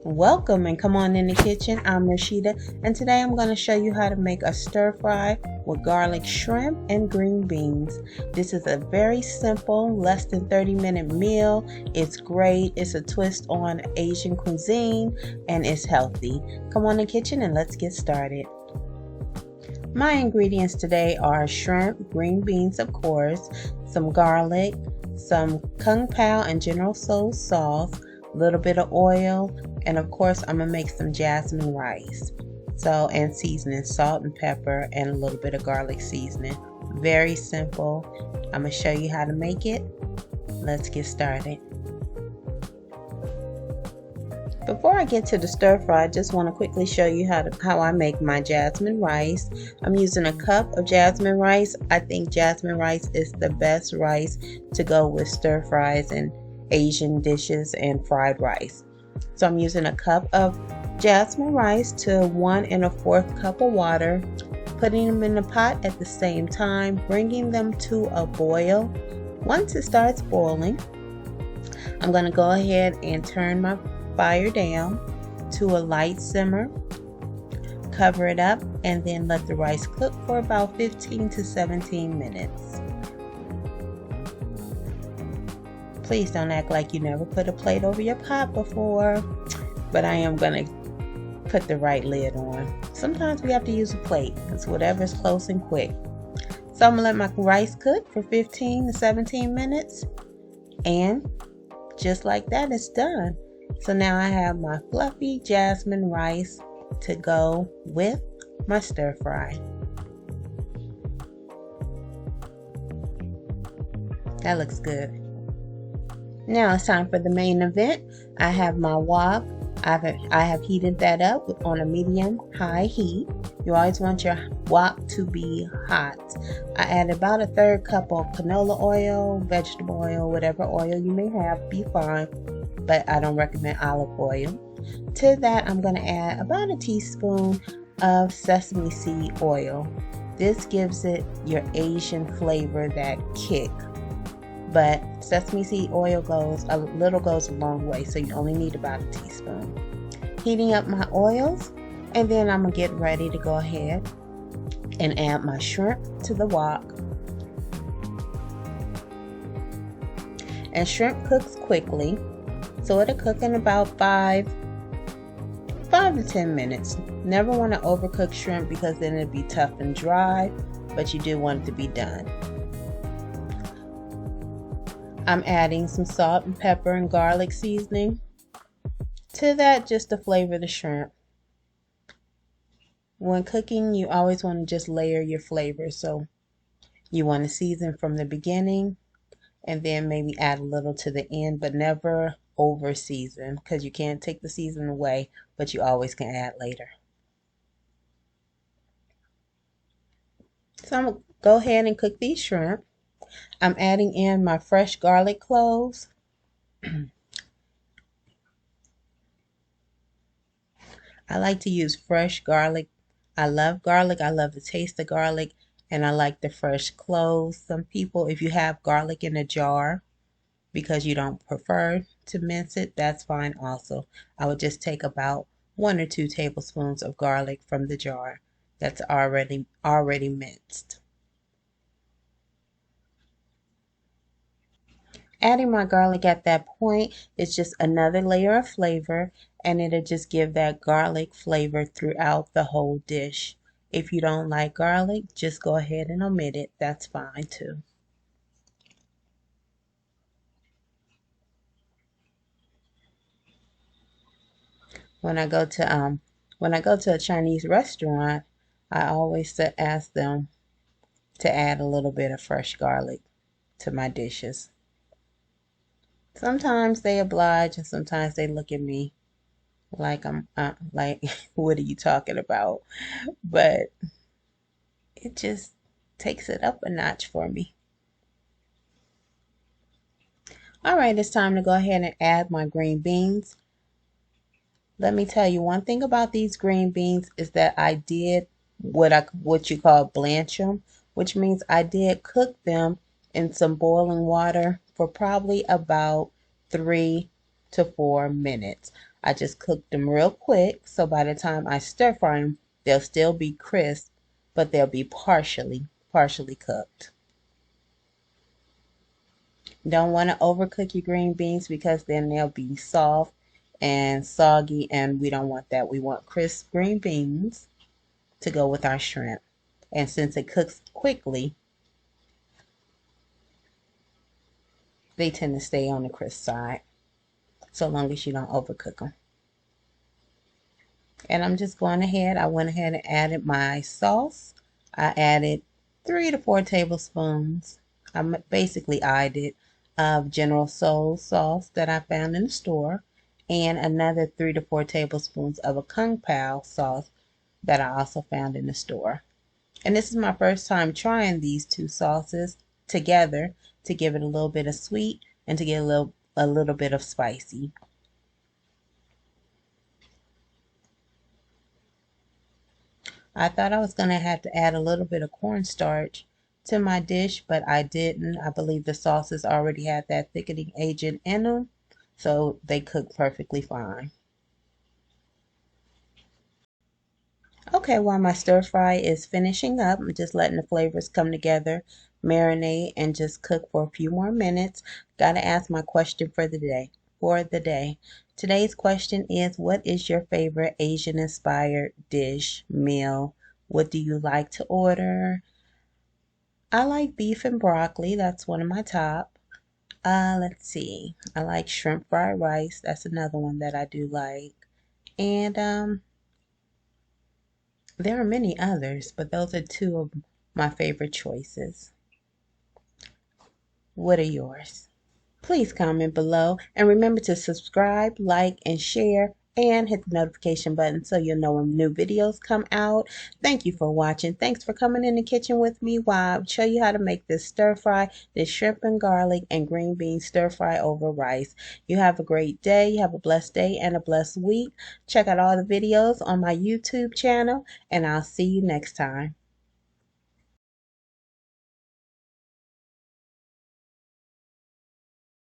Welcome and come on in the kitchen. I'm Rashida, and today I'm going to show you how to make a stir fry with garlic shrimp and green beans. This is a very simple, less than 30-minute meal. It's great. It's a twist on Asian cuisine and it's healthy. Come on in the kitchen and let's get started. My ingredients today are shrimp, green beans of course, some garlic, some kung pao and General Tso's sauce, a little bit of oil, and of course I'm gonna make some jasmine rice. And seasoning, salt and pepper, and a little bit of garlic seasoning. Very simple. I'm gonna show you how to make it. Let's get started. Before I get to the stir fry, I just want to quickly show you how I make my jasmine rice. I'm using a cup of jasmine rice. I think jasmine rice is the best rice to go with stir fries and Asian dishes and fried rice. So I'm using a cup of jasmine rice to 1 1/4 cup of water, putting them in the pot at the same time, bringing them to a boil. Once it starts boiling, I'm going to go ahead and turn my fire down to a light simmer, cover it up, and then let the rice cook for about 15 to 17 minutes. Please don't act like you never put a plate over your pot before, but I am going to put the right lid on. Sometimes we have to use a plate because whatever's close and quick. So I'm going to let my rice cook for 15 to 17 minutes, and just like that, it's done. So now I have my fluffy jasmine rice to go with my stir fry. That looks good. Now it's time for the main event. I have my wok. I have heated that up on a medium-high heat. You always want your wok to be hot. I add about a 1/3 cup of canola oil, vegetable oil, whatever oil you may have, be fine, but I don't recommend olive oil. To that, I'm going to add about a teaspoon of sesame seed oil. This gives it your Asian flavor, that kick. But sesame seed oil goes a long way, so you only need about a teaspoon. Heating up my oils, and then I'm going to get ready to go ahead and add my shrimp to the wok. And shrimp cooks quickly, so it'll cook in about 5 to 10 minutes. Never want to overcook shrimp because then it'll be tough and dry, but you do want it to be done. I'm adding some salt and pepper and garlic seasoning to that, just to flavor the shrimp. When cooking, you always want to just layer your flavors, so you want to season from the beginning and then maybe add a little to the end, but never over season because you can't take the season away, but you always can add later. So I'm going to go ahead and cook these shrimp. I'm adding in my fresh garlic cloves. I like to use fresh garlic. I love garlic. I love the taste of garlic, and I like the fresh cloves. Some people, if you have garlic in a jar because you don't prefer to mince it, that's fine also. I would just take about 1 or 2 tablespoons of garlic from the jar that's already minced. Adding my garlic at that point is just another layer of flavor, and it'll just give that garlic flavor throughout the whole dish. If you don't like garlic, just go ahead and omit it. That's fine too. When I go to a Chinese restaurant, I always ask them to add a little bit of fresh garlic to my dishes. Sometimes they oblige, and sometimes they look at me like I'm like, what are you talking about? But it just takes it up a notch for me. All right, it's time to go ahead and add my green beans. Let me tell you one thing about these green beans is that I did what you call blanch them, which means I did cook them in some boiling water for probably about 3 to 4 minutes. I just cooked them real quick, so by the time I stir fry them, they'll still be crisp, but they'll be partially cooked. Don't want to overcook your green beans because then they'll be soft and soggy, and we don't want that. We want crisp green beans to go with our shrimp. And since it cooks quickly, they tend to stay on the crisp side, so long as you don't overcook them. And I'm just going ahead, I went ahead and added my sauce. I added 3 to 4 tablespoons. I basically eyed it of General Tso's sauce that I found in the store, and another 3 to 4 tablespoons of a Kung Pao sauce that I also found in the store. And this is my first time trying these two sauces together to give it a little bit of sweet and to get a little bit of spicy. I thought I was going to have to add a little bit of cornstarch to my dish, but I didn't. I believe the sauces already had that thickening agent in them, so they cook perfectly fine. Okay, while my stir fry is finishing up, I'm just letting the flavors come together, marinate, and just cook for a few more minutes. Gotta ask my question for the day. Today's question is, what is your favorite Asian-inspired dish, meal? What do you like to order? I like beef and broccoli. That's one of my top. Let's see. I like shrimp fried rice. That's another one that I do like. And there are many others, but those are two of my favorite choices. What are yours? Please comment below and remember to subscribe, like, and share, and hit the notification button so you'll know when new videos come out. Thank you for watching. Thanks for coming in the kitchen with me while I show you how to make this stir fry, this shrimp and garlic and green bean stir fry over rice. You have a great day. You have a blessed day and a blessed week. Check out all the videos on my YouTube channel, and I'll see you next time.